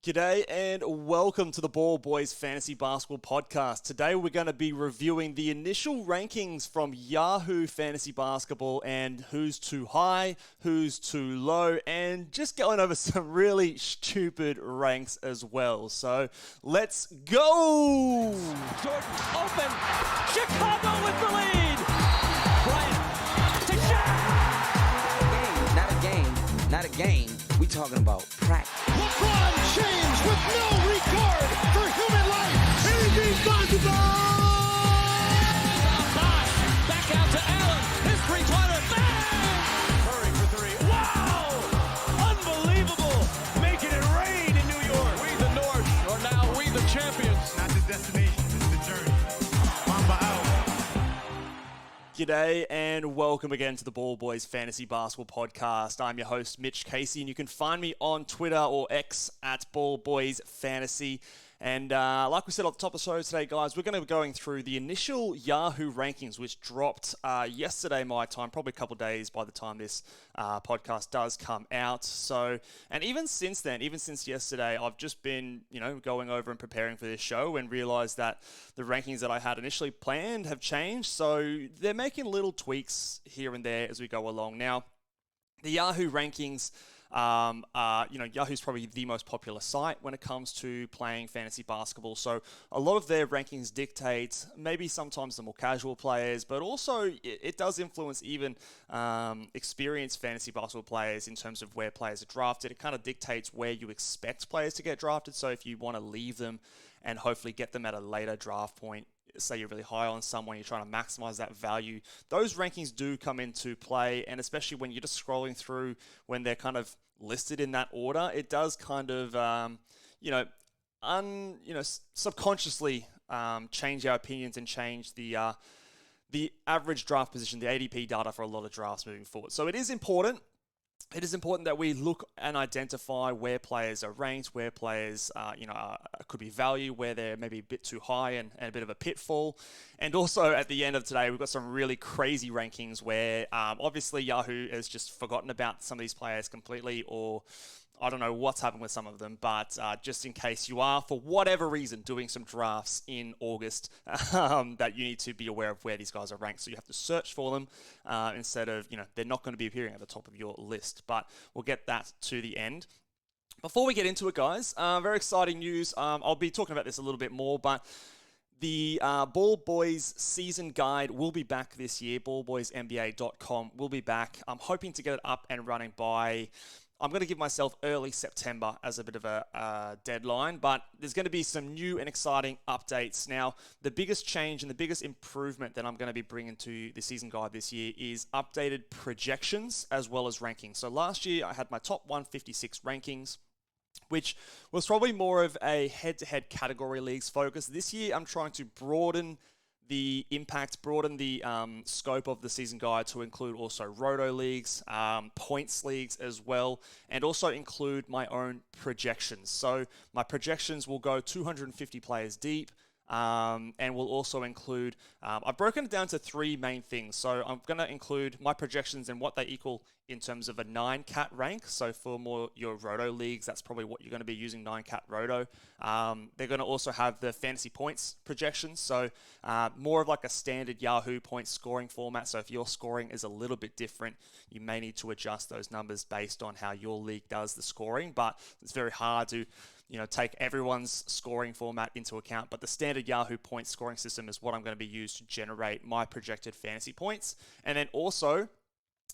G'day and welcome to the Ball Boys Fantasy Basketball Podcast. Today we're going to be reviewing the initial rankings from Yahoo Fantasy Basketball and who's too high, who's too low, and just going over some really stupid ranks as well. So let's go! Jordan open, Chicago with the lead! Bryant to shot! Not a game. We talking about practice. LeBron James with no regard for human life. Anything's possible. Back out to Allen. His three-pointer. Bang! Curry for three. Wow! Unbelievable. Making it rain in New York. We the North are now we the champions. Not the destination, it's the journey. Mamba out. G'day and welcome again to the Ball Boys Fantasy Basketball Podcast. I'm your host, Mitch Casey, and you can find me on Twitter or X at Ball Boys Fantasy. And like we said at the top of the show today, guys, we're going to be going through the initial Yahoo rankings, which dropped yesterday my time, probably a couple of days by the time this podcast does come out. So, and even since then, even since yesterday, I've just been, going over and preparing for this show and realized that the rankings that I had initially planned have changed. So they're making little tweaks here and there as we go along. Now, the Yahoo rankings, Yahoo's probably the most popular site when it comes to playing fantasy basketball. So a lot of their rankings dictate maybe sometimes the more casual players, but also it does influence even experienced fantasy basketball players in terms of where players are drafted. It kind of dictates where you expect players to get drafted. So if you want to leave them and hopefully get them at a later draft point, say you're really high on someone, you're trying to maximize that value, those rankings do come into play. And especially when you're just scrolling through when they're kind of listed in that order, it does kind of, subconsciously change our opinions and change the average draft position, the ADP data for a lot of drafts moving forward. So it is important. It is important that we look and identify where players are ranked, where players, could be value, where they're maybe a bit too high and a bit of a pitfall. And also at the end of today, we've got some really crazy rankings where obviously Yahoo has just forgotten about some of these players completely, or I don't know what's happened with some of them, but just in case you are, for whatever reason, doing some drafts in August, that you need to be aware of where these guys are ranked. So you have to search for them instead of, they're not going to be appearing at the top of your list. But we'll get that to the end. Before we get into it, guys, very exciting news. I'll be talking about this a little bit more, but the Ball Boys season guide will be back this year. ballboysnba.com will be back. I'm hoping to get it up and running by... I'm going to give myself early September as a bit of a deadline, but there's going to be some new and exciting updates. Now, the biggest change and the biggest improvement that I'm going to be bringing to the season guide this year is updated projections as well as rankings. So last year, I had my top 156 rankings, which was probably more of a head-to-head category leagues focus. This year, I'm trying to broaden the impact, broaden the scope of the season guide to include also roto leagues, points leagues as well, and also include my own projections. So my projections will go 250 players deep, and will also include, I've broken it down to three main things. So I'm going to include my projections and what they equal in terms of a 9-cat rank. So for more your roto leagues, that's probably what you're going to be using, 9-cat roto. They're going to also have the fantasy points projections. So more of like a standard Yahoo points scoring format. So if your scoring is a little bit different, you may need to adjust those numbers based on how your league does the scoring. But it's very hard to take everyone's scoring format into account, but the standard Yahoo point scoring system is what I'm going to be used to generate my projected fantasy points. And then also,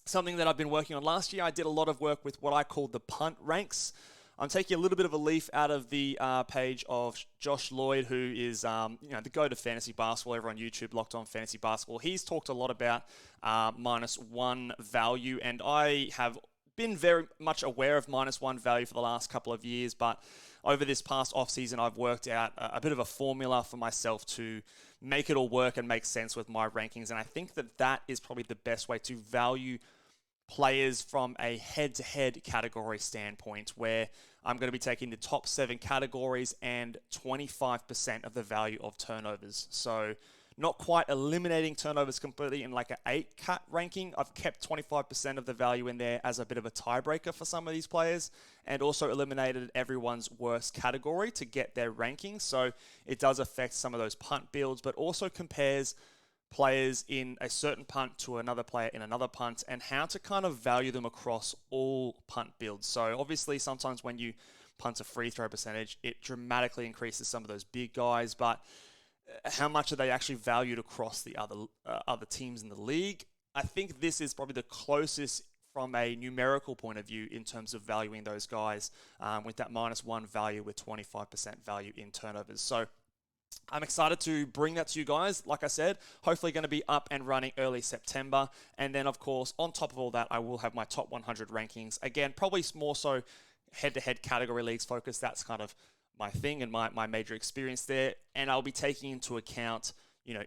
something that I've been working on last year, I did a lot of work with what I call the punt ranks. I'm taking a little bit of a leaf out of the page of Josh Lloyd, who is the go to fantasy basketball over on YouTube, Locked On Fantasy Basketball. He's talked a lot about -1 value, and I have been very much aware of -1 value for the last couple of years, but over this past offseason, I've worked out a bit of a formula for myself to make it all work and make sense with my rankings. And I think that that is probably the best way to value players from a head-to-head category standpoint, where I'm going to be taking the top 7 categories and 25% of the value of turnovers. So not quite eliminating turnovers completely in like an 8-cat ranking. I've kept 25% of the value in there as a bit of a tiebreaker for some of these players, and also eliminated everyone's worst category to get their ranking. So it does affect some of those punt builds, but also compares players in a certain punt to another player in another punt, and how to kind of value them across all punt builds. So obviously sometimes when you punt a free throw percentage, it dramatically increases some of those big guys, but how much are they actually valued across the other teams in the league? I think this is probably the closest from a numerical point of view in terms of valuing those guys, with that -1 value with 25% value in turnovers. So I'm excited to bring that to you guys. Like I said, hopefully going to be up and running early September. And then, of course, on top of all that, I will have my top 100 rankings. Again, probably more so head-to-head category leagues focus. That's kind of my thing and my major experience there. And I'll be taking into account,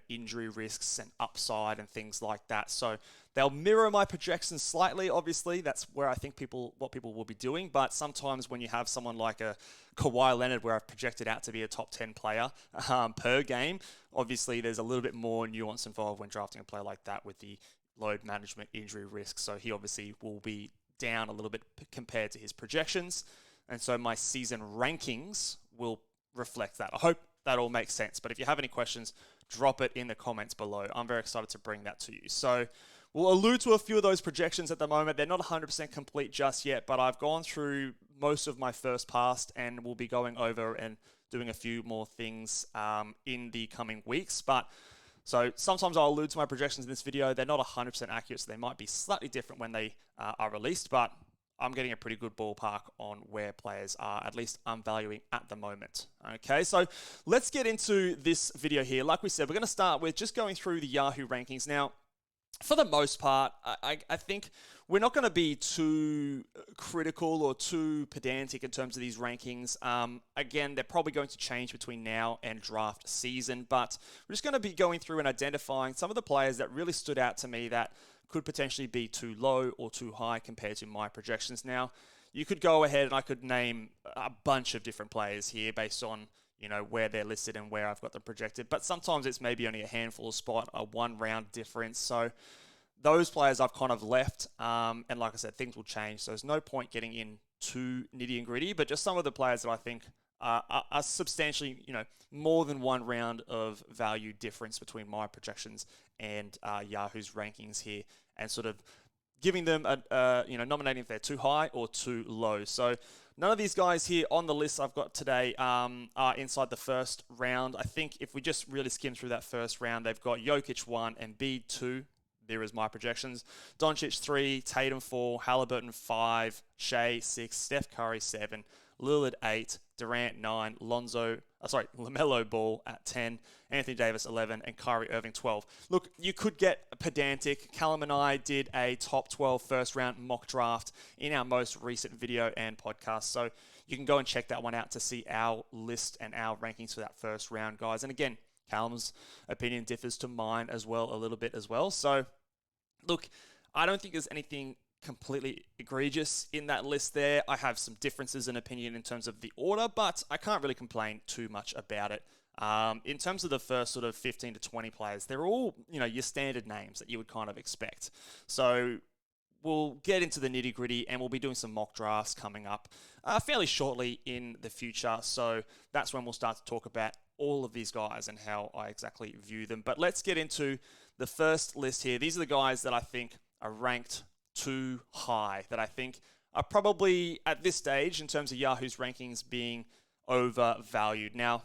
injury risks and upside and things like that. So they'll mirror my projections slightly. Obviously, that's where I think what people will be doing. But sometimes when you have someone like a Kawhi Leonard, where I've projected out to be a top 10 player per game, obviously there's a little bit more nuance involved when drafting a player like that with the load management, injury risk. So he obviously will be down a little bit compared to his projections. And so my season rankings will reflect that. I hope that all makes sense. But if you have any questions, drop it in the comments below. I'm very excited to bring that to you. So we'll allude to a few of those projections at the moment. They're not 100% complete just yet, but I've gone through most of my first pass, and we'll be going over and doing a few more things in the coming weeks. But so sometimes I'll allude to my projections in this video. They're not 100% accurate, so they might be slightly different when they are released, but I'm getting a pretty good ballpark on where players are, at least I'm valuing at the moment. Okay, so let's get into this video here. Like we said, we're going to start with just going through the Yahoo rankings. Now, for the most part, I think we're not going to be too critical or too pedantic in terms of these rankings. Again, they're probably going to change between now and draft season, but we're just going to be going through and identifying some of the players that really stood out to me that could potentially be too low or too high compared to my projections. Now, you could go ahead and I could name a bunch of different players here based on, where they're listed and where I've got them projected. But sometimes it's maybe only a handful of spot, a 1-round difference. So those players I've kind of left. And like I said, things will change. So there's no point getting in too nitty and gritty, but just some of the players that I think are substantially, more than 1 round of value difference between my projections and Yahoo's rankings here, and sort of giving them nominating if they're too high or too low. So none of these guys here on the list I've got today are inside the first round. I think if we just really skim through that first round, they've got Jokic 1 and Embiid 2. There is my projections. Doncic 3, Tatum 4, Halliburton 5, Shea 6, Steph Curry 7, Lillard 8, Durant 9, LaMelo Ball at 10, Anthony Davis 11, and Kyrie Irving 12. Look, you could get pedantic. Callum and I did a top 12 first round mock draft in our most recent video and podcast. So you can go and check that one out to see our list and our rankings for that first round, guys. And again, Callum's opinion differs to mine as well, a little bit as well. So look, I don't think there's anything completely egregious in that list there. I have some differences in opinion in terms of the order, but I can't really complain too much about it. In terms of the first sort of 15 to 20 players, they're all, your standard names that you would kind of expect. So we'll get into the nitty gritty, and we'll be doing some mock drafts coming up fairly shortly in the future. So that's when we'll start to talk about all of these guys and how I exactly view them. But let's get into the first list here. These are the guys that I think are ranked too high, that I think are probably at this stage in terms of Yahoo's rankings being overvalued. Now,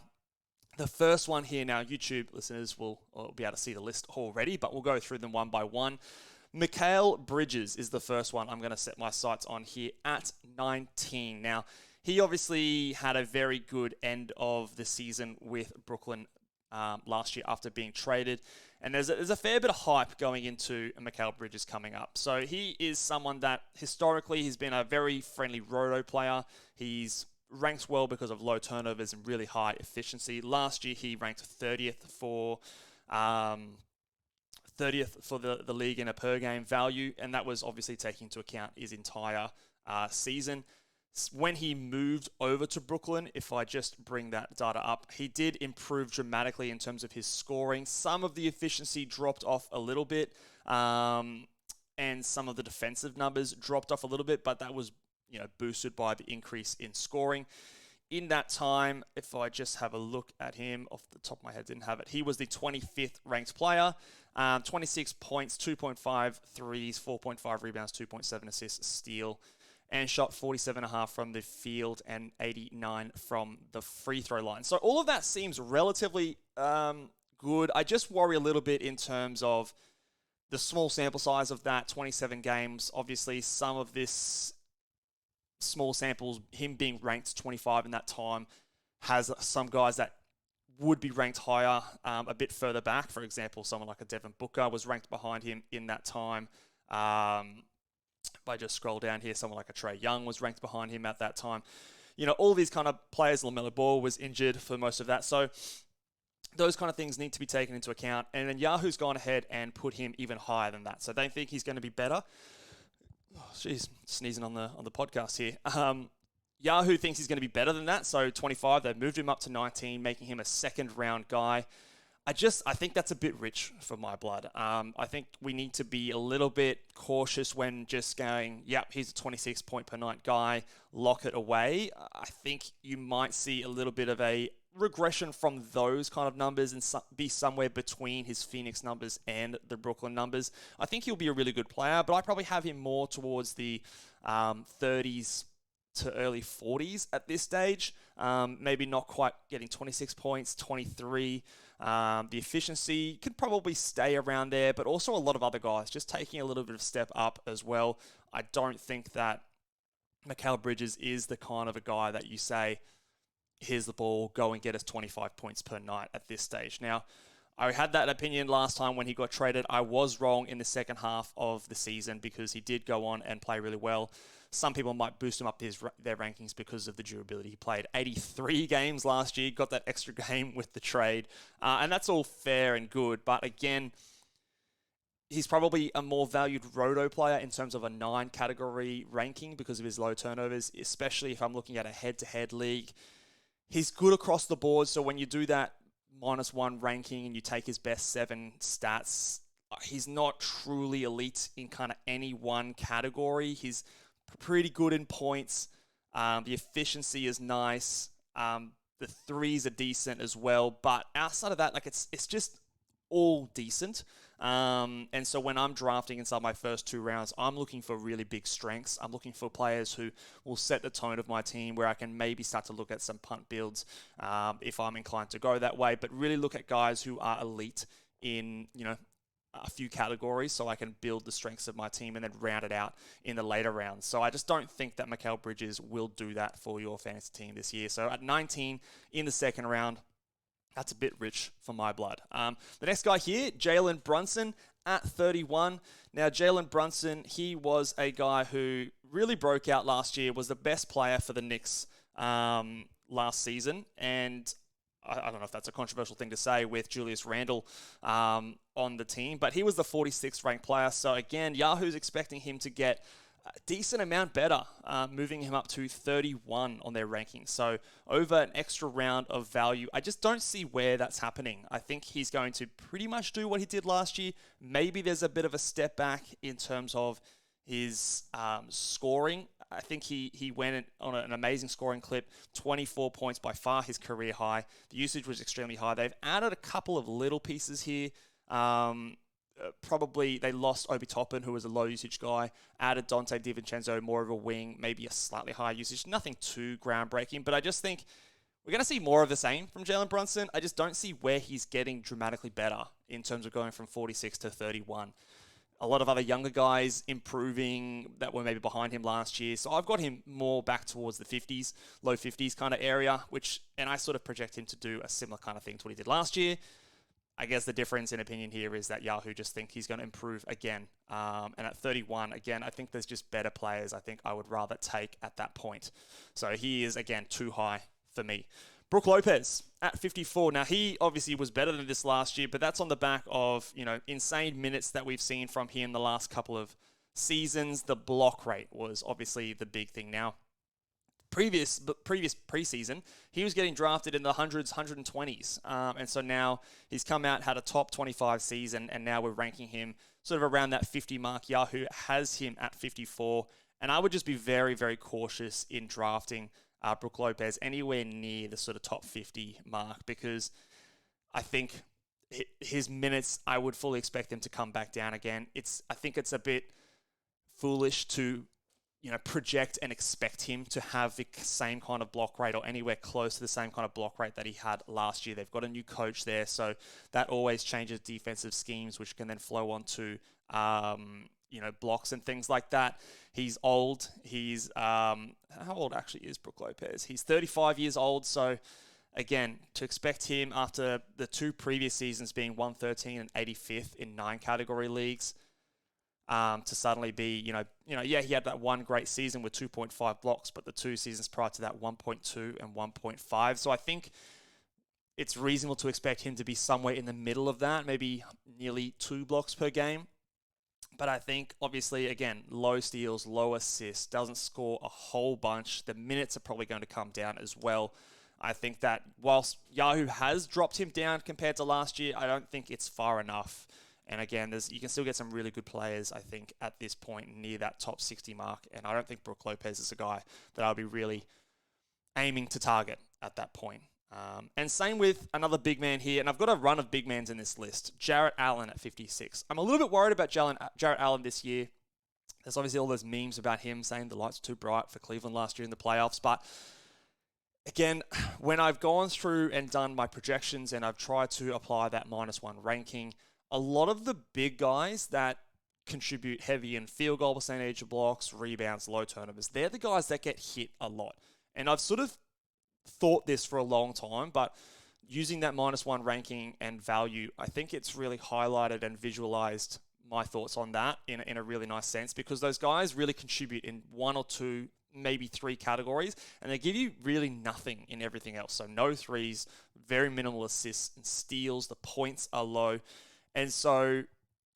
the first one here, now YouTube listeners will be able to see the list already, but we'll go through them one by one. Mikal Bridges is the first one I'm going to set my sights on here at 19. Now, he obviously had a very good end of the season with Brooklyn last year after being traded. And there's a fair bit of hype going into Mikal Bridges coming up. So he is someone that historically he's been a very friendly roto player. He's ranks well because of low turnovers and really high efficiency. Last year he ranked 30th for the league in a per game value, and that was obviously taking into account his entire season. When he moved over to Brooklyn, if I just bring that data up, he did improve dramatically in terms of his scoring. Some of the efficiency dropped off a little bit, and some of the defensive numbers dropped off a little bit, but that was boosted by the increase in scoring. In that time, if I just have a look at him off the top of my head, didn't have it. He was the 25th ranked player, 26 points, 2.5 threes, 4.5 rebounds, 2.7 assists, steal, and shot 47.5 from the field and 89 from the free throw line. So all of that seems relatively good. I just worry a little bit in terms of the small sample size of that, 27 games. Obviously, some of this small samples, him being ranked 25 in that time, has some guys that would be ranked higher a bit further back. For example, someone like a Devin Booker was ranked behind him in that time. If I just scroll down here, someone like a Trae Young was ranked behind him at that time. All these kind of players. LaMelo Ball was injured for most of that. So those kind of things need to be taken into account. And then Yahoo's gone ahead and put him even higher than that. So they think he's going to be better. Oh, jeez, sneezing on the podcast here. Yahoo thinks he's going to be better than that. So 25, they've moved him up to 19, making him a second round guy. I think that's a bit rich for my blood. I think we need to be a little bit cautious when just going, yep, he's a 26 point per night guy, lock it away. I think you might see a little bit of a regression from those kind of numbers and be somewhere between his Phoenix numbers and the Brooklyn numbers. I think he'll be a really good player, but I probably have him more towards the 30s to early 40s at this stage. Maybe not quite getting 26 points, 23. The efficiency could probably stay around there, but also a lot of other guys just taking a little bit of step up as well. I don't think that Mikal Bridges is the kind of a guy that you say, here's the ball, go and get us 25 points per night at this stage. Now, I had that opinion last time when he got traded. I was wrong in the second half of the season because he did go on and play really well. Some people might boost him up their rankings because of the durability. He played 83 games last year, got that extra game with the trade, and that's all fair and good. But again, he's probably a more valued roto player in terms of a 9 category ranking because of his low turnovers, especially if I'm looking at a head-to-head league. He's good across the board, so when you do that -1 ranking and you take his best 7 stats, he's not truly elite in kind of any one category. He's pretty good in points. The efficiency is nice. The threes are decent as well. But outside of that, it's just all decent. And so when I'm drafting inside my first 2 rounds, I'm looking for really big strengths. I'm looking for players who will set the tone of my team where I can maybe start to look at some punt builds if I'm inclined to go that way. But really look at guys who are elite in, a few categories so I can build the strengths of my team and then round it out in the later rounds. So I just don't think that Mikal Bridges will do that for your fantasy team this year. So at 19 in the second round, that's a bit rich for my blood. The next guy here, Jalen Brunson at 31. Now, Jalen Brunson, he was a guy who really broke out last year, was the best player for the Knicks last season. And I don't know if that's a controversial thing to say with Julius Randle on the team, but he was the 46th ranked player. So again, Yahoo's expecting him to get a decent amount better, moving him up to 31 on their rankings. So over an extra round of value. I just don't see where that's happening. I think he's going to pretty much do what he did last year. Maybe there's a bit of a step back in terms of his scoring. I think he went on an amazing scoring clip, 24 points, by far his career high. The usage was extremely high. They've added a couple of little pieces here. Probably they lost Obi Toppin, who was a low usage guy, added Dante DiVincenzo, more of a wing, maybe a slightly higher usage. Nothing too groundbreaking, but I just think we're going to see more of the same from Jalen Brunson. I just don't see where he's getting dramatically better in terms of going from 46 to 31. A lot of other younger guys improving that were maybe behind him last year. So I've got him more back towards the 50s, low 50s kind of area, and I sort of project him to do a similar kind of thing to what he did last year. I guess the difference in opinion here is that Yahoo just think he's going to improve again. And at 31, again, I think there's just better players I think I would rather take at that point. So he is, again, too high for me. Brook Lopez at 54. Now, he obviously was better than this last year, but that's on the back of, insane minutes that we've seen from him the last couple of seasons. The block rate was obviously the big thing. Now, previous preseason, he was getting drafted in the hundreds, 120s. And so now he's come out, had a top 25 season, and now we're ranking him sort of around that 50 mark. Yahoo has him at 54. And I would just be very, very cautious in drafting Brook Lopez anywhere near the sort of top 50 mark, because I think his minutes, I would fully expect them to come back down again. I think it's a bit foolish to project and expect him to have the same kind of block rate or anywhere close to the same kind of block rate that he had last year. They've got a new coach there, so that always changes defensive schemes, which can then flow on to, blocks and things like that. He's old. He's, how old actually is Brook Lopez? He's 35 years old, so again, to expect him after the 2 previous seasons being 113 and 85th in 9 category leagues, to suddenly be, he had that one great season with 2.5 blocks, but the 2 seasons prior to that, 1.2 and 1.5. So I think it's reasonable to expect him to be somewhere in the middle of that, maybe nearly 2 blocks per game. But I think, obviously, again, low steals, low assists, doesn't score a whole bunch. The minutes are probably going to come down as well. I think that whilst Yahoo has dropped him down compared to last year, I don't think it's far enough. And again, you can still get some really good players, I think, at this point near that top 60 mark. And I don't think Brook Lopez is a guy that I'll be really aiming to target at that point. And same with another big man here. And I've got a run of big mans in this list. Jarrett Allen at 56. I'm a little bit worried about Jarrett Allen this year. There's obviously all those memes about him saying the lights were too bright for Cleveland last year in the playoffs. But again, when I've gone through and done my projections and I've tried to apply that -1 ranking, a lot of the big guys that contribute heavy in field goal percentage, blocks, rebounds, low turnovers, they're the guys that get hit a lot. And I've sort of thought this for a long time, but using that -1 ranking and value, I think it's really highlighted and visualized my thoughts on that in a really nice sense, because those guys really contribute in 1 or 2, maybe 3 categories, and they give you really nothing in everything else. So no threes, very minimal assists and steals, the points are low. And so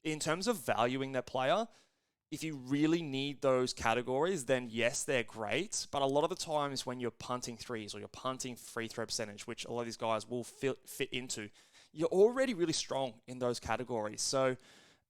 in terms of valuing that player, if you really need those categories, then yes, they're great. But a lot of the times when you're punting threes or you're punting free throw percentage, which a lot of these guys will fit into, you're already really strong in those categories. So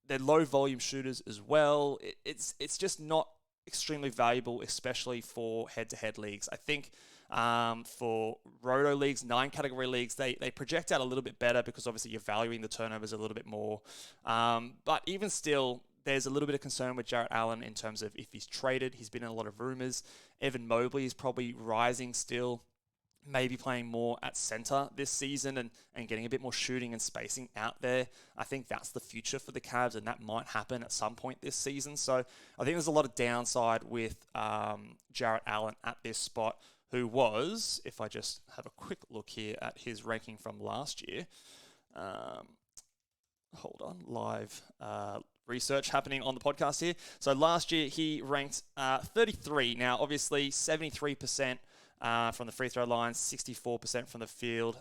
they're low volume shooters as well. It's just not extremely valuable, especially for head-to-head leagues. I think for roto leagues, 9 category leagues, they project out a little bit better because obviously you're valuing the turnovers a little bit more. But even still, there's a little bit of concern with Jarrett Allen in terms of if he's traded. He's been in a lot of rumors. Evan Mobley is probably rising still, maybe playing more at center this season and getting a bit more shooting and spacing out there. I think that's the future for the Cavs, and that might happen at some point this season. So I think there's a lot of downside with Jarrett Allen at this spot, who was, if I just have a quick look here at his ranking from last year, hold on, live research happening on the podcast here. So last year he ranked 33. Now, obviously, 73% from the free throw line, 64% from the field.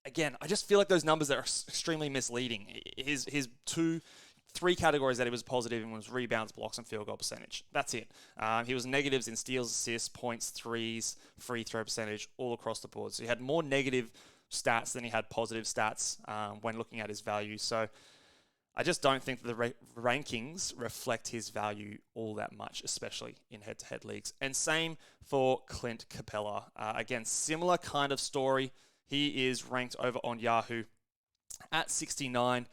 Again, I just feel like those numbers are extremely misleading. His 3 categories that he was positive in was rebounds, blocks, and field goal percentage. That's it. He was negatives in steals, assists, points, threes, free throw percentage, all across the board. So he had more negative stats than he had positive stats when looking at his value. So I just don't think that the rankings reflect his value all that much, especially in head-to-head leagues. And same for Clint Capella. Again, similar kind of story. He is ranked over on Yahoo at 69.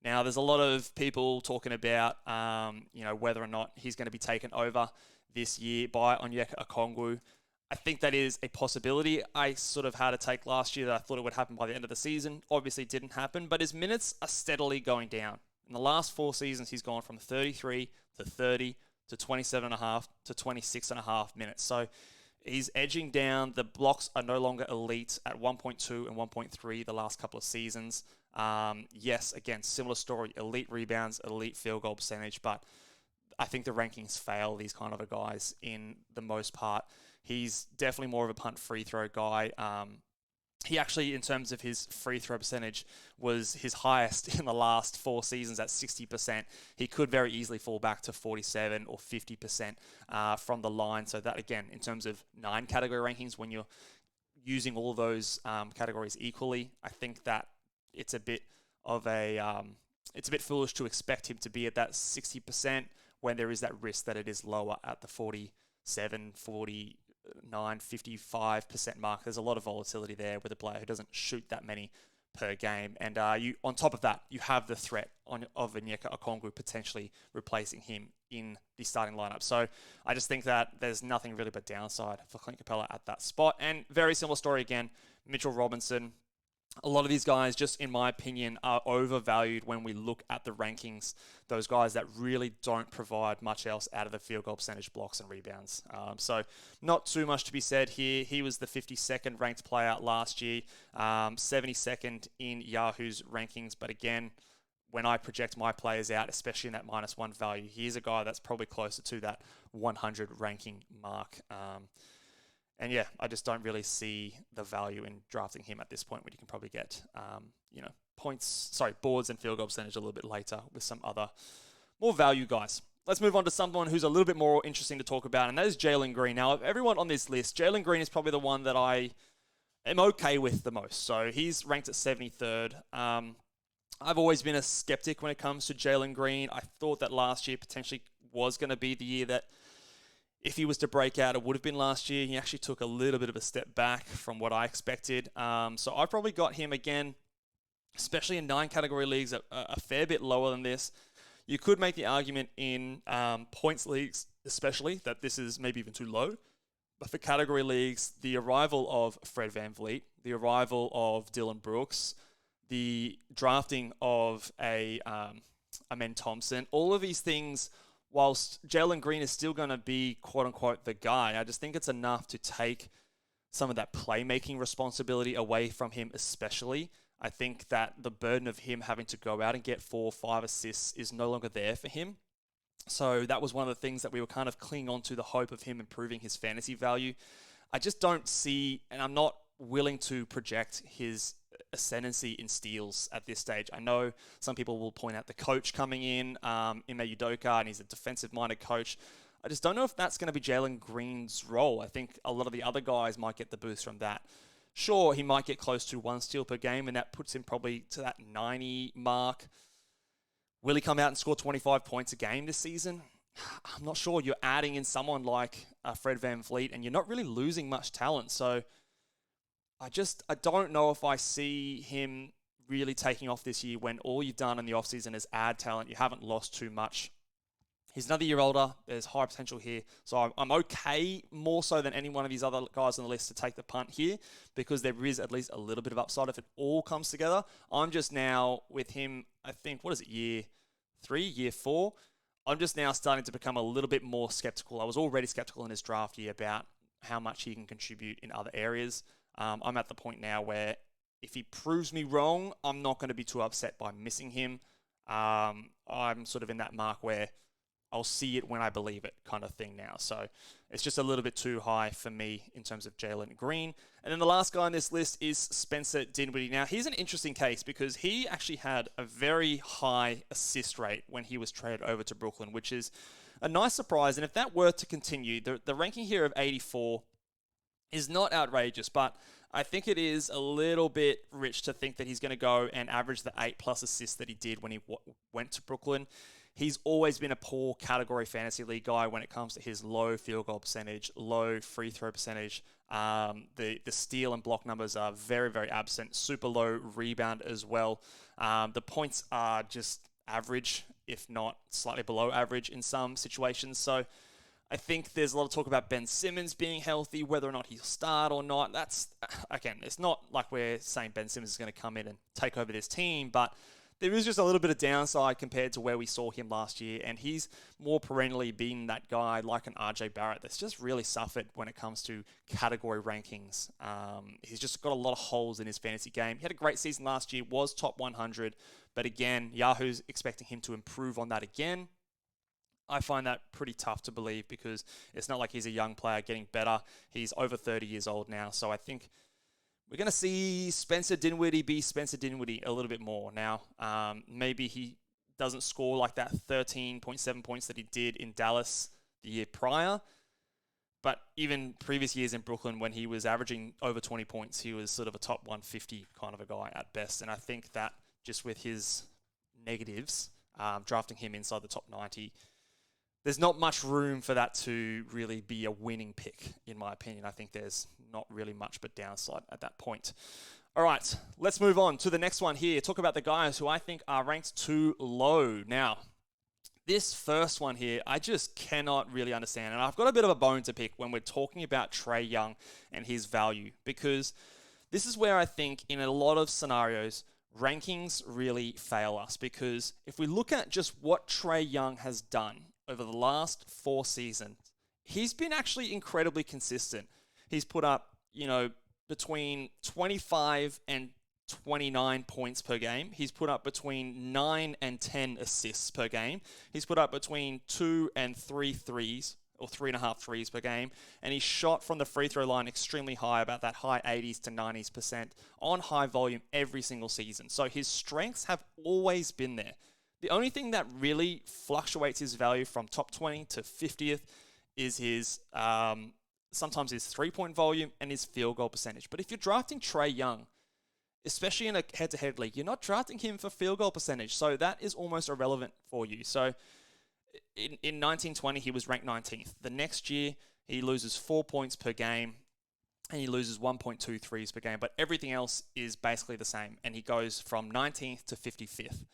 Now, there's a lot of people talking about, whether or not he's going to be taken over this year by Onyeka Okongwu. I think that is a possibility. I sort of had a take last year that I thought it would happen by the end of the season. Obviously, it didn't happen, but his minutes are steadily going down. In the last 4 seasons, he's gone from 33 to 30 to 27.5 to 26.5 minutes. So he's edging down. The blocks are no longer elite at 1.2 and 1.3 the last couple of seasons. Yes, again, similar story. Elite rebounds, elite field goal percentage, but I think the rankings fail these kind of guys in the most part. He's definitely more of a punt free throw guy. He actually, in terms of his free throw percentage, was his highest in the last 4 seasons at 60%. He could very easily fall back to 47 or 50% from the line. So that, again, in terms of 9 category rankings, when you're using all those categories equally, I think that it's a bit of it's a bit foolish to expect him to be at that 60% when there is that risk that it is lower at the 47, 40. 55% mark. There's a lot of volatility there with a player who doesn't shoot that many per game. And you, on top of that, you have the threat of Onyeka Okongwu potentially replacing him in the starting lineup. So I just think that there's nothing really but downside for Clint Capella at that spot. And very similar story again, Mitchell Robinson. A lot of these guys, just in my opinion, are overvalued when we look at the rankings. Those guys that really don't provide much else out of the field goal percentage, blocks, and rebounds. So not too much to be said here. He was the 52nd ranked player last year, 72nd in Yahoo's rankings. But again, when I project my players out, especially in that -1 value, he's a guy that's probably closer to that 100 ranking mark. And yeah, I just don't really see the value in drafting him at this point when you can probably get, boards and field goal percentage a little bit later with some other more value guys. Let's move on to someone who's a little bit more interesting to talk about, and that is Jalen Green. Now, of everyone on this list, Jalen Green is probably the one that I am okay with the most. So he's ranked at 73rd. I've always been a skeptic when it comes to Jalen Green. I thought that last year potentially was going to be the year that if he was to break out, it would have been last year. He actually took a little bit of a step back from what I expected. So I probably got him again, especially in 9 category leagues, a fair bit lower than this. You could make the argument in points leagues, especially, that this is maybe even too low. But for category leagues, the arrival of Fred VanVleet, the arrival of Dylan Brooks, the drafting of a Amen Thompson, all of these things, whilst Jalen Green is still going to be, quote-unquote, the guy, I just think it's enough to take some of that playmaking responsibility away from him especially. I think that the burden of him having to go out and get 4 or 5 assists is no longer there for him. So that was one of the things that we were kind of clinging on to, the hope of him improving his fantasy value. I just don't see, and I'm not willing to project his ascendancy in steals at this stage. I know some people will point out the coach coming in, Ime Udoka, and he's a defensive-minded coach. I just don't know if that's going to be Jalen Green's role. I think a lot of the other guys might get the boost from that. Sure, he might get close to 1 steal per game, and that puts him probably to that 90 mark. Will he come out and score 25 points a game this season? I'm not sure. You're adding in someone like Fred VanVleet, and you're not really losing much talent. So I don't know if I see him really taking off this year when all you've done in the offseason is add talent. You haven't lost too much. He's another year older. There's high potential here. So I'm okay, more so than any one of these other guys on the list, to take the punt here, because there is at least a little bit of upside if it all comes together. I'm just now with him, I think, what is it, year 3, year 4? I'm just now starting to become a little bit more skeptical. I was already skeptical in his draft year about how much he can contribute in other areas. I'm at the point now where if he proves me wrong, I'm not going to be too upset by missing him. I'm sort of in that mark where I'll see it when I believe it kind of thing now. So it's just a little bit too high for me in terms of Jalen Green. And then the last guy on this list is Spencer Dinwiddie. Now, he's an interesting case because he actually had a very high assist rate when he was traded over to Brooklyn, which is a nice surprise. And if that were to continue, the ranking here of 84 is not outrageous, but I think it is a little bit rich to think that he's going to go and average the 8+ assists that he did when he went to Brooklyn. He's always been a poor category fantasy league guy when it comes to his low field goal percentage, low free throw percentage. The steal and block numbers are very, very absent. Super low rebound as well. The points are just average, if not slightly below average in some situations. So I think there's a lot of talk about Ben Simmons being healthy, whether or not he'll start or not. That's, again, it's not like we're saying Ben Simmons is going to come in and take over this team, but there is just a little bit of downside compared to where we saw him last year, and he's more perennially been that guy like an RJ Barrett that's just really suffered when it comes to category rankings. He's just got a lot of holes in his fantasy game. He had a great season last year, was top 100, but again, Yahoo's expecting him to improve on that again. I find that pretty tough to believe because it's not like he's a young player getting better. He's over 30 years old now, so I think we're going to see Spencer Dinwiddie be Spencer Dinwiddie a little bit more now. Maybe he doesn't score like that 13.7 points that he did in Dallas the year prior. But even previous years in Brooklyn, when he was averaging over 20 points, he was sort of a top 150 kind of a guy at best. And I think that just with his negatives, drafting him inside the top 90, there's not much room for that to really be a winning pick, in my opinion. I think there's not really much but downside at that point. All right, let's move on to the next one here. Talk about the guys who I think are ranked too low. Now, this first one here, I just cannot really understand. And I've got a bit of a bone to pick when we're talking about Trae Young and his value, because this is where I think in a lot of scenarios, rankings really fail us. Because if we look at just what Trae Young has done over the last 4 seasons, he's been actually incredibly consistent. He's put up, between 25 and 29 points per game. He's put up between 9 and 10 assists per game. He's put up between 2 and 3 threes, or 3.5 threes per game. And he's shot from the free throw line extremely high, about that high 80s to 90% on high volume every single season. So his strengths have always been there. The only thing that really fluctuates his value from top 20 to 50th is his sometimes his three-point volume and his field goal percentage. But if you're drafting Trae Young, especially in a head-to-head league, you're not drafting him for field goal percentage. So that is almost irrelevant for you. So in 1920, he was ranked 19th. The next year, he loses 4 points per game and he loses 1.2 threes per game. But everything else is basically the same. And he goes from 19th to 55th.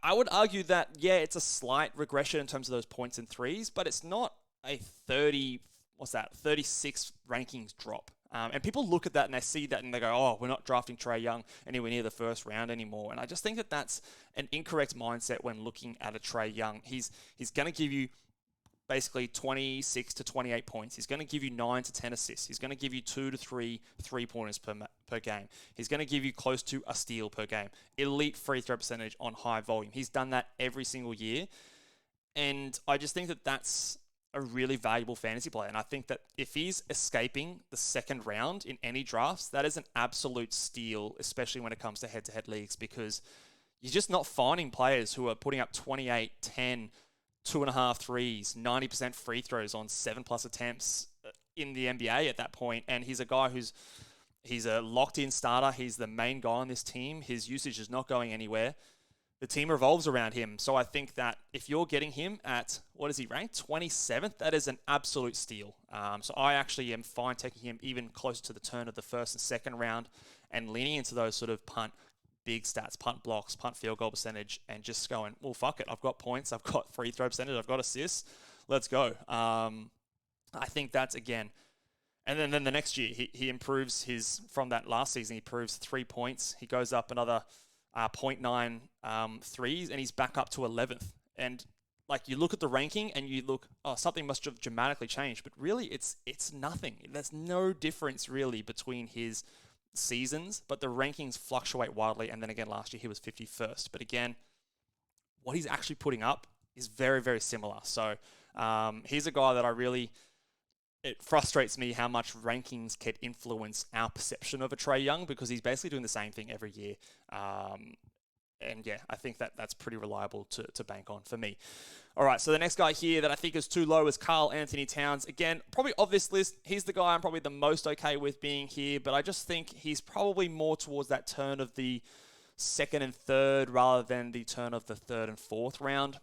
I would argue that, it's a slight regression in terms of those points and threes, but it's not a 36 rankings drop. And people look at that and they see that and they go, oh, we're not drafting Trae Young anywhere near the first round anymore. And I just think that that's an incorrect mindset when looking at a Trae Young. He's going to give you basically 26 to 28 points. He's going to give you 9 to 10 assists. He's going to give you 2 to 3 3-pointers per game. He's going to give you close to a steal per game. Elite free throw percentage on high volume. He's done that every single year. And I just think that that's a really valuable fantasy player. And I think that if he's escaping the second round in any drafts, that is an absolute steal, especially when it comes to head-to-head leagues, because you're just not finding players who are putting up 28, 10, 2.5 threes, 90% free throws on 7+ attempts in the NBA at that point. And he's a guy he's a locked-in starter. He's the main guy on this team. His usage is not going anywhere. The team revolves around him. So I think that if you're getting him at, what is he ranked? 27th, that is an absolute steal. So I actually am fine taking him even closer to the turn of the first and second round and leaning into those sort of punt big stats, punt blocks, punt field goal percentage, and just going, well, fuck it. I've got points. I've got free throw percentage. I've got assists. Let's go. I think that's, again, and then the next year, he improves from that last season, he improves 3 points. He goes up another 0.9 threes, and he's back up to 11th. And like, you look at the ranking and you look, oh, something must have dramatically changed. But really, it's nothing. There's no difference really between his seasons, but the rankings fluctuate wildly. And then again, last year he was 51st. But again, what he's actually putting up is very, very similar. So he's a guy that it frustrates me how much rankings can influence our perception of a Trae Young, because he's basically doing the same thing every year. And yeah, I think that's pretty reliable to bank on for me. All right, so the next guy here that I think is too low is Karl Anthony Towns. Again, probably of this list, he's the guy I'm probably the most okay with being here, but I just think he's probably more towards that turn of the second and third rather than the turn of the third and fourth round.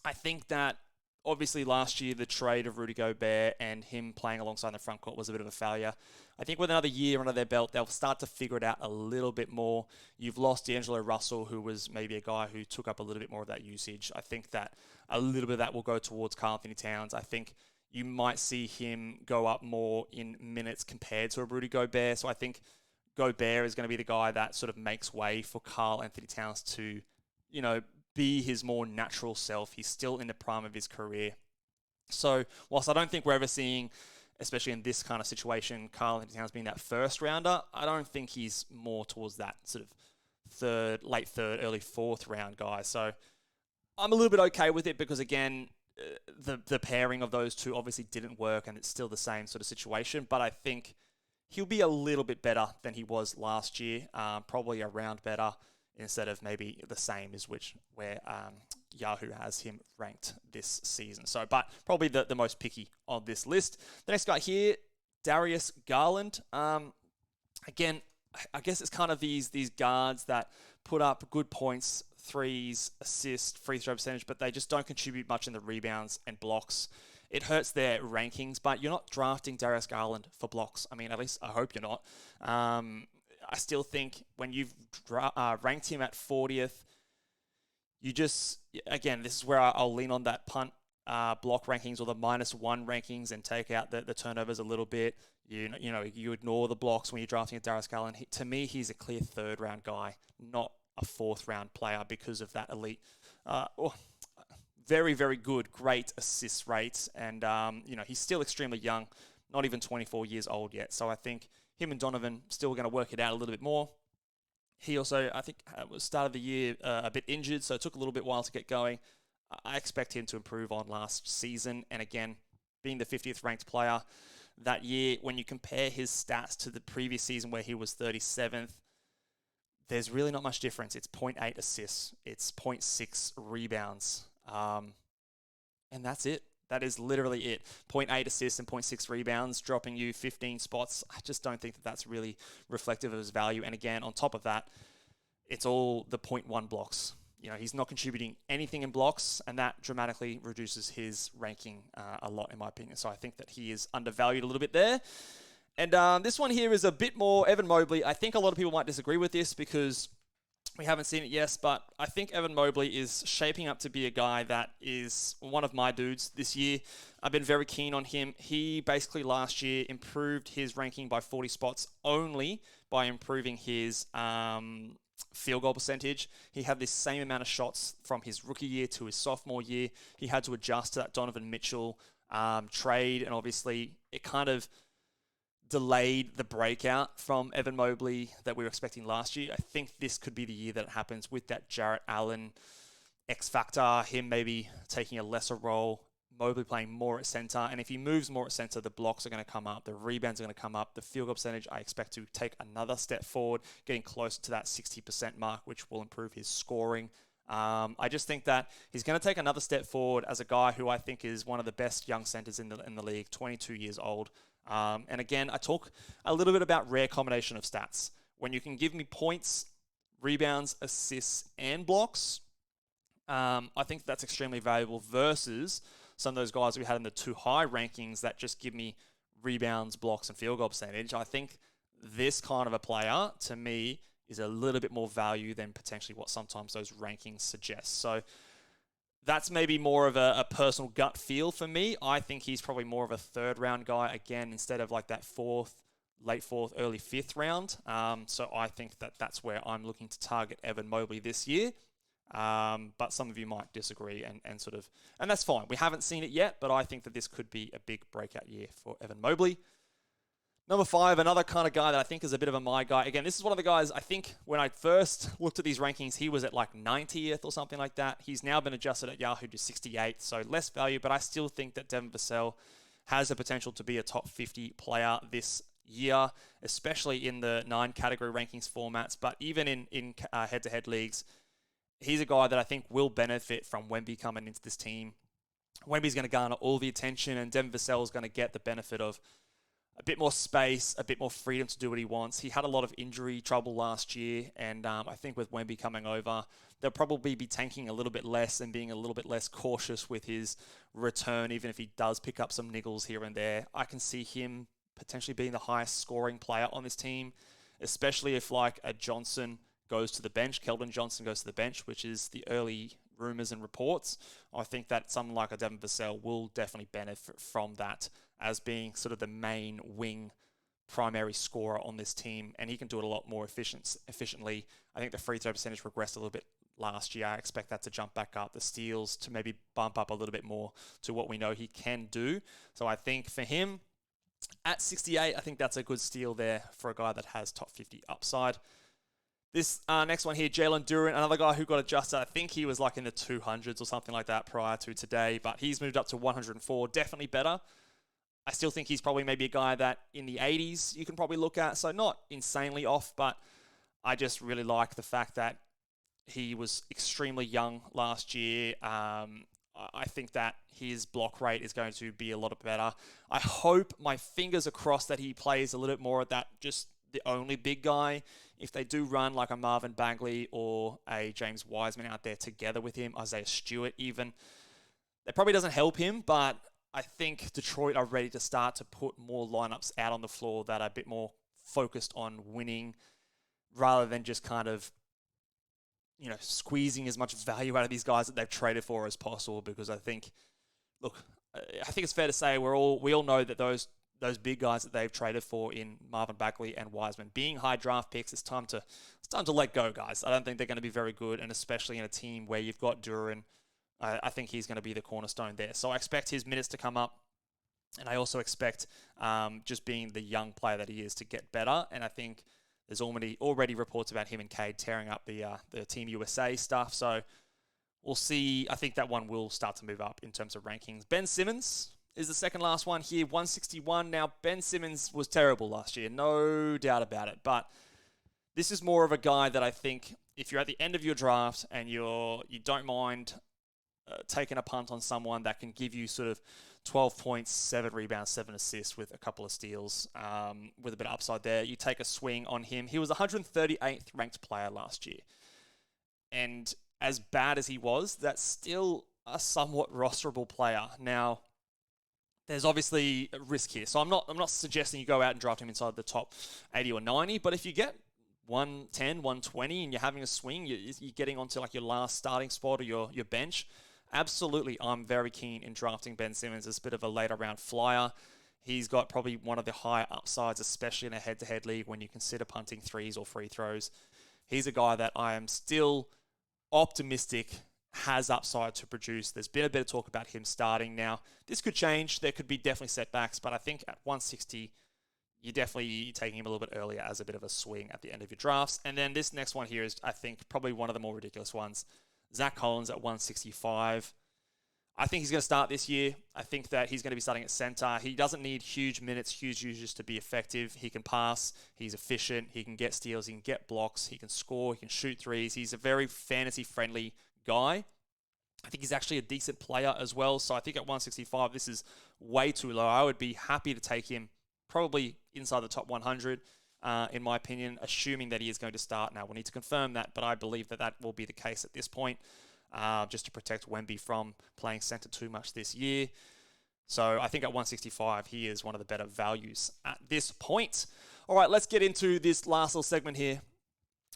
I think that obviously last year the trade of Rudy Gobert and him playing alongside the front court was a bit of a failure. I think with another year under their belt, they'll start to figure it out a little bit more. You've lost D'Angelo Russell, who was maybe a guy who took up a little bit more of that usage. I think that a little bit of that will go towards Karl Anthony Towns. I think you might see him go up more in minutes compared to a Rudy Gobert. So I think Gobert is going to be the guy that sort of makes way for Karl Anthony Towns to, be his more natural self. He's still in the prime of his career. So whilst I don't think we're ever seeing, especially in this kind of situation, Karl Anthony Towns being that first rounder, I don't think he's more towards that sort of late third, early fourth round guy. So I'm a little bit okay with it because, again, the pairing of those two obviously didn't work and it's still the same sort of situation. But I think he'll be a little bit better than he was last year, probably a round better instead of maybe the same as where Yahoo has him ranked this season. So, but probably the most picky on this list. The next guy here, Darius Garland. Again, I guess it's kind of these guards that put up good points, threes, assists, free throw percentage, but they just don't contribute much in the rebounds and blocks. It hurts their rankings, but you're not drafting Darius Garland for blocks. I mean, at least I hope you're not. I still think when you've ranked him at 40th, you just, again, this is where I'll lean on that punt block rankings or the -1 rankings and take out the turnovers a little bit. You ignore the blocks when you're drafting a Darius Garland. To me, he's a clear 3rd round guy, not a 4th round player because of that elite, very, very good, great assist rates. And, he's still extremely young, not even 24 years old yet. So I think him and Donovan still going to work it out a little bit more. He also, I think, was start of the year a bit injured, so it took a little bit while to get going. I expect him to improve on last season. And again, being the 50th ranked player that year, when you compare his stats to the previous season where he was 37th, there's really not much difference. It's 0.8 assists. It's 0.6 rebounds. And that's it. That is literally it. 0.8 assists and 0.6 rebounds, dropping you 15 spots. I just don't think that that's really reflective of his value. And again, on top of that, it's all the 0.1 blocks. He's not contributing anything in blocks, and that dramatically reduces his ranking a lot, in my opinion. So I think that he is undervalued a little bit there. And this one here is a bit more Evan Mobley. I think a lot of people might disagree with this because we haven't seen it yet, but I think Evan Mobley is shaping up to be a guy that is one of my dudes this year. I've been very keen on him. He basically last year improved his ranking by 40 spots only by improving his field goal percentage. He had this same amount of shots from his rookie year to his sophomore year. He had to adjust to that Donovan Mitchell trade, and obviously it kind of delayed the breakout from Evan Mobley that we were expecting last year. I think this could be the year that it happens with that Jarrett Allen X factor, him maybe taking a lesser role, Mobley playing more at center. And if he moves more at center, the blocks are going to come up, the rebounds are going to come up, the field goal percentage I expect to take another step forward, getting closer to that 60% mark, which will improve his scoring. I just think that he's going to take another step forward as a guy who I think is one of the best young centers in the league, 22 years old. And again, I talk a little bit about rare combination of stats. When you can give me points, rebounds, assists, and blocks, I think that's extremely valuable versus some of those guys we had in the too high rankings that just give me rebounds, blocks, and field goal percentage. I think this kind of a player, to me, is a little bit more value than potentially what sometimes those rankings suggest. So that's maybe more of a personal gut feel for me. I think he's probably more of a 3rd round guy, again, instead of like that late 4th, early 5th round. So I think that that's where I'm looking to target Evan Mobley this year. But some of you might disagree and that's fine. We haven't seen it yet, but I think that this could be a big breakout year for Evan Mobley. Number 5, another kind of guy that I think is a bit of a my guy. Again, this is one of the guys, I think when I first looked at these rankings, he was at like 90th or something like that. He's now been adjusted at Yahoo to 68th, so less value, but I still think that Devin Vassell has the potential to be a top 50 player this year, especially in the 9 category rankings formats, but even in head-to-head leagues. He's a guy that I think will benefit from Wemby coming into this team. Wemby's going to garner all the attention, and Devin Vassell is going to get the benefit of a bit more space, a bit more freedom to do what he wants. He had a lot of injury trouble last year, and I think with Wemby coming over, they'll probably be tanking a little bit less and being a little bit less cautious with his return, even if he does pick up some niggles here and there. I can see him potentially being the highest scoring player on this team, especially if like a Johnson goes to the bench, Keldon Johnson goes to the bench, which is the early rumors and reports. I think that someone like a Devin Vassell will definitely benefit from that as being sort of the main wing primary scorer on this team, and he can do it a lot more efficiently. I think the free throw percentage regressed a little bit last year. I expect that to jump back up. The steals to maybe bump up a little bit more to what we know he can do. So I think for him, at 68, I think that's a good steal there for a guy that has top 50 upside. This next one here, Jalen Duren, another guy who got adjusted. I think he was like in the 200s or something like that prior to today, but he's moved up to 104. Definitely better. I still think he's probably maybe a guy that in the 80s you can probably look at. So not insanely off, but I just really like the fact that he was extremely young last year. I think that his block rate is going to be a lot better. I hope, my fingers are crossed, that he plays a little bit more at that just the only big guy. If they do run like a Marvin Bagley or a James Wiseman out there together with him, Isaiah Stewart even, that probably doesn't help him, but I think Detroit are ready to start to put more lineups out on the floor that are a bit more focused on winning rather than just kind of, squeezing as much value out of these guys that they've traded for as possible. Because I think it's fair to say we all know that those big guys that they've traded for in Marvin Bagley and Wiseman being high draft picks, it's time to let go, guys. I don't think they're going to be very good, and especially in a team where you've got Duran, I think he's going to be the cornerstone there. So I expect his minutes to come up, and I also expect just being the young player that he is to get better. And I think there's already reports about him and Cade tearing up the Team USA stuff. So we'll see. I think that one will start to move up in terms of rankings. Ben Simmons is the second last one here, 161. Now, Ben Simmons was terrible last year, no doubt about it. But this is more of a guy that I think if you're at the end of your draft and you don't mind taking a punt on someone that can give you sort of 12 points, 7 rebounds, 7 assists with a couple of steals, with a bit of upside there, you take a swing on him. He was 138th ranked player last year. And as bad as he was, that's still a somewhat rosterable player. Now, there's obviously a risk here. So I'm not suggesting you go out and draft him inside the top 80 or 90, but if you get 110, 120 and you're having a swing, you're getting onto like your last starting spot or your bench, absolutely, I'm very keen in drafting Ben Simmons as a bit of a later round flyer. He's got probably one of the higher upsides, especially in a head-to-head league when you consider punting threes or free throws. He's a guy that I am still optimistic has upside to produce. There's been a bit of talk about him starting now. This could change. There could be definitely setbacks, but I think at 160, you're definitely taking him a little bit earlier as a bit of a swing at the end of your drafts. And then this next one here is, I think, probably one of the more ridiculous ones. Zach Collins at 165. I think he's going to start this year. I think that he's going to be starting at center. He doesn't need huge minutes, huge usage to be effective. He can pass. He's efficient. He can get steals. He can get blocks. He can score. He can shoot threes. He's a very fantasy-friendly guy. I think he's actually a decent player as well. So I think at 165, this is way too low. I would be happy to take him probably inside the top 100, in my opinion, assuming that he is going to start. Now, we'll need to confirm that, but I believe that will be the case at this point, just to protect Wemby from playing center too much this year. So I think at 165, he is one of the better values at this point. All right, let's get into this last little segment here.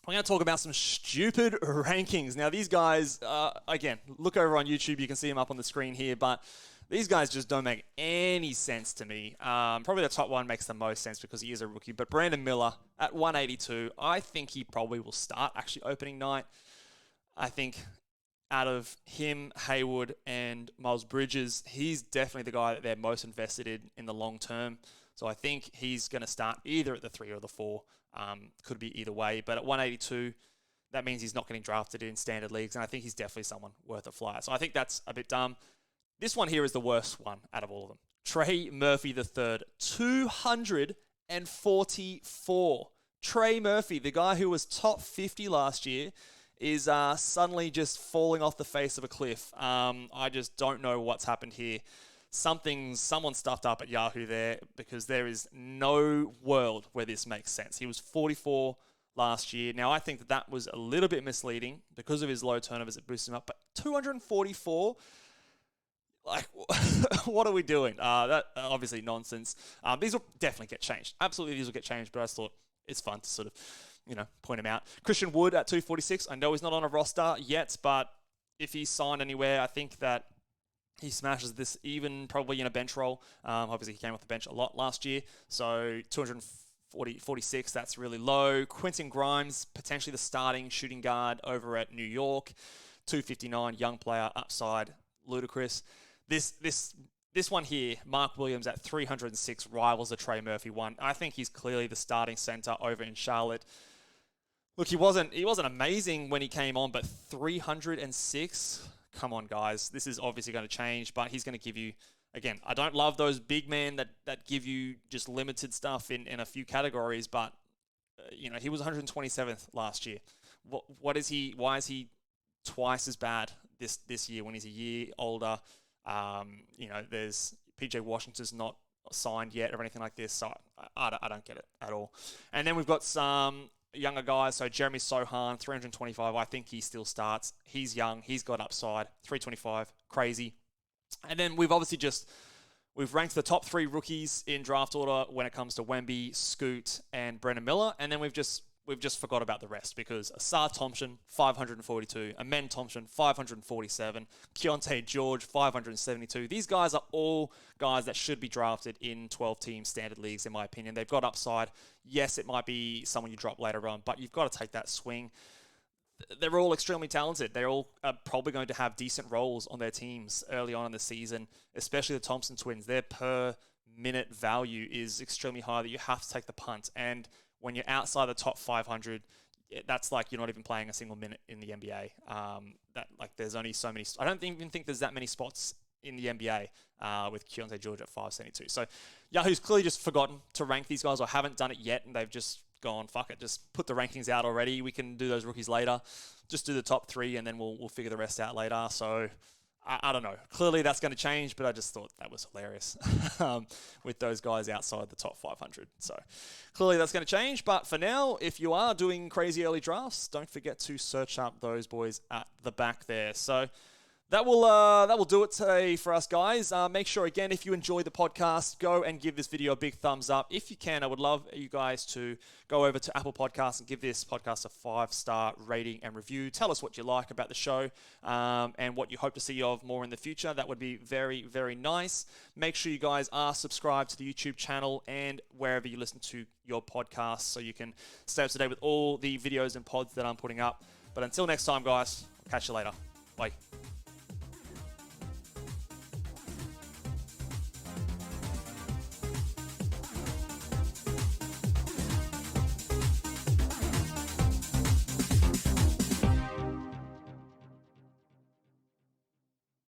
I'm going to talk about some stupid rankings. Now, these guys, again, look over on YouTube. You can see them up on the screen here, but these guys just don't make any sense to me. Probably the top one makes the most sense because he is a rookie. But Brandon Miller at 182, I think he probably will start actually opening night. I think out of him, Hayward, and Miles Bridges, he's definitely the guy that they're most invested in the long term. So I think he's going to start either at the 3 or the 4. Could be either way. But at 182, that means he's not getting drafted in standard leagues. And I think he's definitely someone worth a flyer. So I think that's a bit dumb. This one here is the worst one out of all of them. Trey Murphy III, 244. Trey Murphy, the guy who was top 50 last year, is suddenly just falling off the face of a cliff. I just don't know what's happened here. Someone stuffed up at Yahoo there, because there is no world where this makes sense. He was 44 last year. Now, I think that was a little bit misleading because of his low turnovers. It boosted him up. But 244, like, what are we doing? That obviously nonsense. These will definitely get changed. Absolutely, these will get changed. But I just thought it's fun to sort of, point him out. Christian Wood at 246. I know he's not on a roster yet, but if he's signed anywhere, I think that he smashes this even probably in a bench role. Obviously, he came off the bench a lot last year. So 246, that's really low. Quentin Grimes, potentially the starting shooting guard over at New York. 259, young player, upside, ludicrous. This one here, Mark Williams at 306, rivals the Trey Murphy one. I think he's clearly the starting center over in Charlotte. Look, he wasn't amazing when he came on, but 306... Come on, guys. This is obviously going to change, but he's going to give you, again, I don't love those big men that give you just limited stuff in a few categories, but he was 127th last year. What is he? Why is he twice as bad this year when he's a year older? There's PJ Washington's not signed yet or anything like this, so I don't get it at all. And then we've got some younger guys. So Jeremy Sohan, 325. I think he still starts. He's young. He's got upside. 325. Crazy. And then we've ranked the top 3 rookies in draft order when it comes to Wemby, Scoot, and Brennan Miller. And then we've just forgot about the rest because Asar Thompson, 542, Amen Thompson, 547, Keontae George, 572. These guys are all guys that should be drafted in 12-team standard leagues, in my opinion. They've got upside. Yes, it might be someone you drop later on, but you've got to take that swing. They're all extremely talented. They're all probably going to have decent roles on their teams early on in the season, especially the Thompson twins. Their per-minute value is extremely high that you have to take the punt. And when you're outside the top 500, that's like you're not even playing a single minute in the NBA. There's only so many. I don't even think there's that many spots in the NBA with Keontae George at 572. So Yahoo's clearly just forgotten to rank these guys or haven't done it yet, and they've just gone, fuck it, just put the rankings out already. We can do those rookies later. Just do the top 3, and then we'll figure the rest out later. So I don't know. Clearly that's going to change, but I just thought that was hilarious with those guys outside the top 500. So clearly that's going to change. But for now, if you are doing crazy early drafts, don't forget to search up those boys at the back there. So that will do it today for us, guys. Make sure, again, if you enjoyed the podcast, go and give this video a big thumbs up. If you can, I would love you guys to go over to Apple Podcasts and give this podcast a 5-star rating and review. Tell us what you like about the show and what you hope to see of more in the future. That would be very, very nice. Make sure you guys are subscribed to the YouTube channel and wherever you listen to your podcasts so you can stay up to date with all the videos and pods that I'm putting up. But until next time, guys, catch you later. Bye.